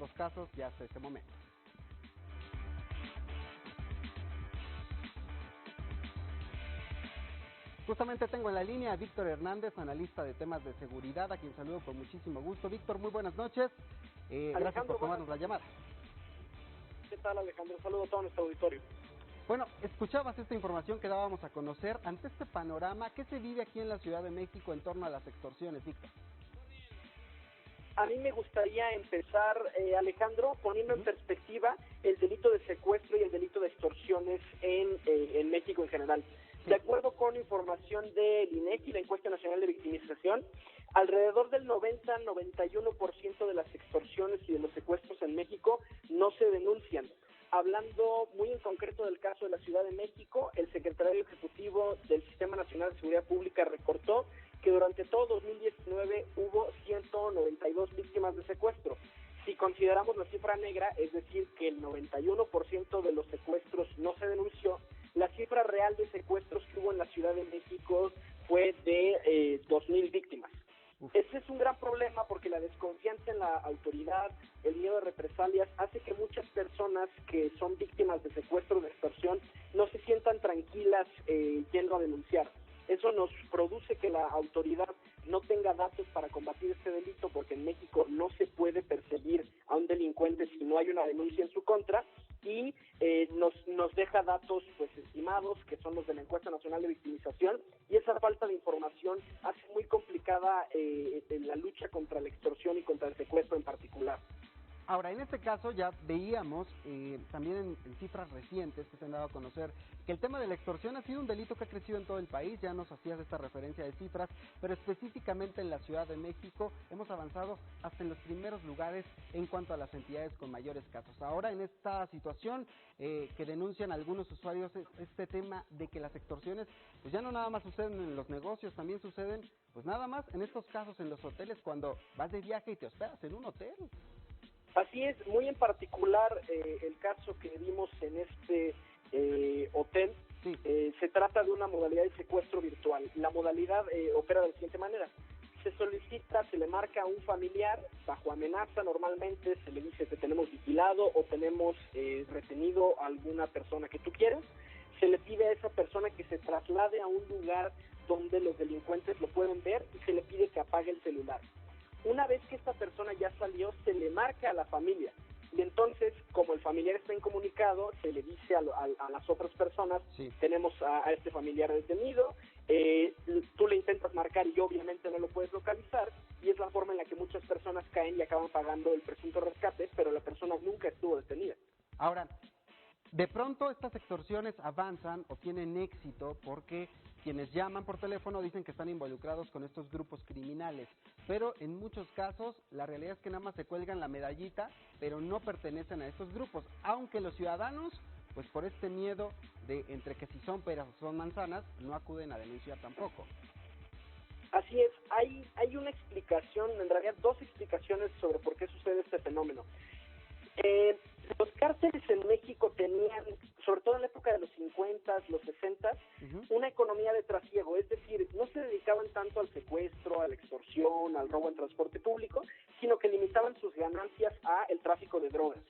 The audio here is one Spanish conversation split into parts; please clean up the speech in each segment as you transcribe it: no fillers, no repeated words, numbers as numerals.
los casos ya hasta este momento. Justamente tengo en la línea a Víctor Hernández, analista de temas de seguridad, a quien saludo con muchísimo gusto. Víctor, muy buenas noches. Gracias por tomarnos la llamada. ¿Qué tal, Alejandro? Saludo a todo nuestro auditorio. Bueno, escuchabas esta información que dábamos a conocer. Ante este panorama, ¿qué se vive aquí en la Ciudad de México en torno a las extorsiones, Víctor? A mí me gustaría empezar, Alejandro, poniendo en perspectiva el delito de secuestro y el delito de extorsiones en México en general. De acuerdo con información del INEGI, la Encuesta Nacional de Victimización, alrededor del 90-91% de las extorsiones y de los secuestros en México no se denuncian. Hablando muy en concreto del caso de la Ciudad de México, el secretario ejecutivo del Sistema Nacional de Seguridad Pública reportó que durante todo 2019 hubo 192 víctimas de secuestro. Si consideramos la cifra negra, es decir, que el 91% de los secuestros no se denunció, la cifra real de secuestros que hubo en la Ciudad de México fue de 2,000 víctimas. Ese es un gran problema porque la desconfianza en la autoridad, el miedo de represalias, hace que muchas personas que son víctimas de secuestro, de extorsión, no se sientan tranquilas yendo a denunciar. Eso nos produce que la autoridad no tenga datos para combatir este delito, porque en México no se puede perseguir a un delincuente si no hay una denuncia en su contra, y nos deja datos pues estimados, que son los de la Encuesta Nacional de Victimización, y esa falta de información hace muy complicada la lucha contra la extorsión y contra el secuestro en particular. Ahora, en este caso ya veíamos también en cifras recientes que se han dado a conocer que el tema de la extorsión ha sido un delito que ha crecido en todo el país. Ya nos hacías esta referencia de cifras, pero específicamente en la Ciudad de México hemos avanzado hasta en los primeros lugares en cuanto a las entidades con mayores casos. Ahora, en esta situación que denuncian algunos usuarios, este tema de que las extorsiones pues ya no nada más suceden en los negocios, también suceden pues nada más en estos casos en los hoteles, cuando vas de viaje y te hospedas en un hotel. Así es, muy en particular el caso que vimos en este hotel, sí. Se trata de una modalidad de secuestro virtual. La modalidad opera de la siguiente manera: se solicita, se le marca a un familiar bajo amenaza, normalmente se le dice que tenemos vigilado o tenemos retenido a alguna persona que tú quieras, se le pide a esa persona que se traslade a un lugar donde los delincuentes lo pueden ver y se le pide que apague el celular. Una vez que esta persona ya salió, se le marca a la familia. Y entonces, como el familiar está incomunicado, se le dice a las otras personas, sí, tenemos a este familiar detenido, tú le intentas marcar y obviamente no lo puedes localizar, y es la forma en la que muchas personas caen y acaban pagando el presunto rescate, pero la persona nunca estuvo detenida. Ahora, de pronto estas extorsiones avanzan o tienen éxito porque quienes llaman por teléfono dicen que están involucrados con estos grupos criminales, pero en muchos casos la realidad es que nada más se cuelgan la medallita, pero no pertenecen a estos grupos, aunque los ciudadanos, pues por este miedo de entre que si son peras o son manzanas, no acuden a denunciar tampoco. Así es, hay una explicación, en realidad dos explicaciones sobre por qué sucede este fenómeno. Los cárteles en México tenían, sobre todo en la época de los 50, los 60, una economía de trasiego, es decir, no se dedicaban tanto al secuestro, a la extorsión, al robo en transporte público, sino que limitaban sus ganancias a el tráfico de drogas.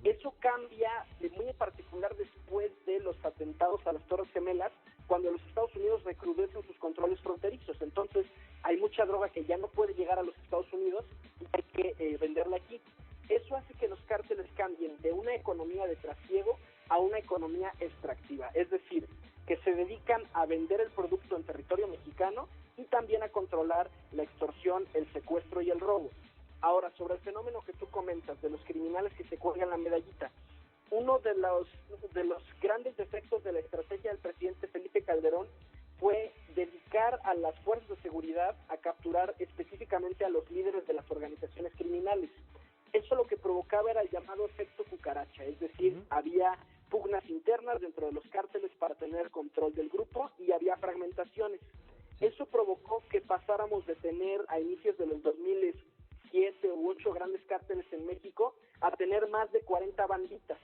Eso cambia muy en particular después de los atentados a las Torres Gemelas, cuando los Estados Unidos recrudecen sus controles fronterizos. Entonces hay mucha droga que ya no puede llegar a los Estados Unidos y hay que venderla aquí. Eso hace que los cárteles cambien de una economía de trasiego a una economía extractiva, es decir, que se dedican a vender el producto en territorio mexicano y también a controlar la extorsión, el secuestro y el robo. Ahora, sobre el fenómeno que tú comentas de los criminales que se cuelgan la medallita, uno de los grandes defectos de la estrategia del presidente Felipe Calderón fue dedicar a las fuerzas de seguridad a capturar específicamente a los líderes de las organizaciones criminales. Eso lo que provocaba era el llamado efecto cucaracha, es decir, había pugnas internas dentro de los cárteles para tener control del grupo y había fragmentaciones. Eso provocó que pasáramos de tener a inicios de los 2007 u 8 grandes cárteles en México a tener más de 40 banditas,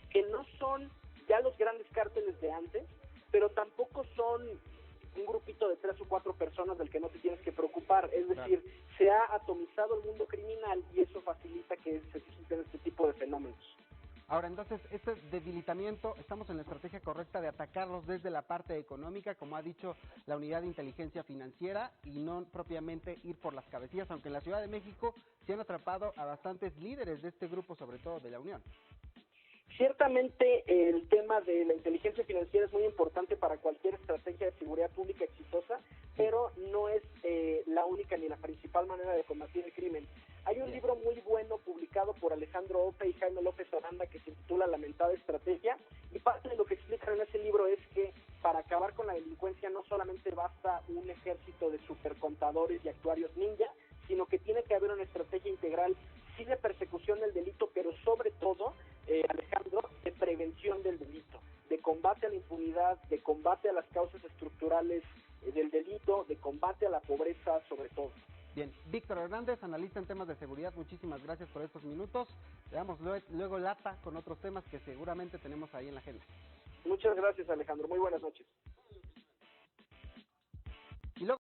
que no son ya los grandes cárteles de antes, pero tampoco son un grupito de 3 o 4 personas del que no te tienes que preocupar, es decir, se ha atomizado el mundo criminal y eso facilita que se susciten este Ahora, entonces, este debilitamiento, ¿estamos en la estrategia correcta de atacarlos desde la parte económica, como ha dicho la Unidad de Inteligencia Financiera, y no propiamente ir por las cabecillas, aunque en la Ciudad de México se han atrapado a bastantes líderes de este grupo, sobre todo de la Unión? Ciertamente el tema de la inteligencia financiera es muy importante para cualquier estrategia de seguridad pública exitosa, pero no es la única ni la principal manera de combatir el crimen. Hay un libro muy bueno publicado por Alejandro Ope y Jaime López Aranda que se titula La mentada estrategia, y parte de lo que explican en ese libro es que para acabar con la delincuencia no solamente basta un ejército de supercontadores y actuarios ninja, sino que tiene que haber una estrategia integral, sí de persecución del delito, pero sobre todo, Alejandro, de prevención del delito, de combate a la impunidad, de combate a las causas estructurales del delito, de combate a la pobreza sobre todo. Bien, Víctor Hernández, analista en temas de seguridad, muchísimas gracias por estos minutos. Le damos luego lata con otros temas que seguramente tenemos ahí en la agenda. Muchas gracias, Alejandro. Muy buenas noches. Y luego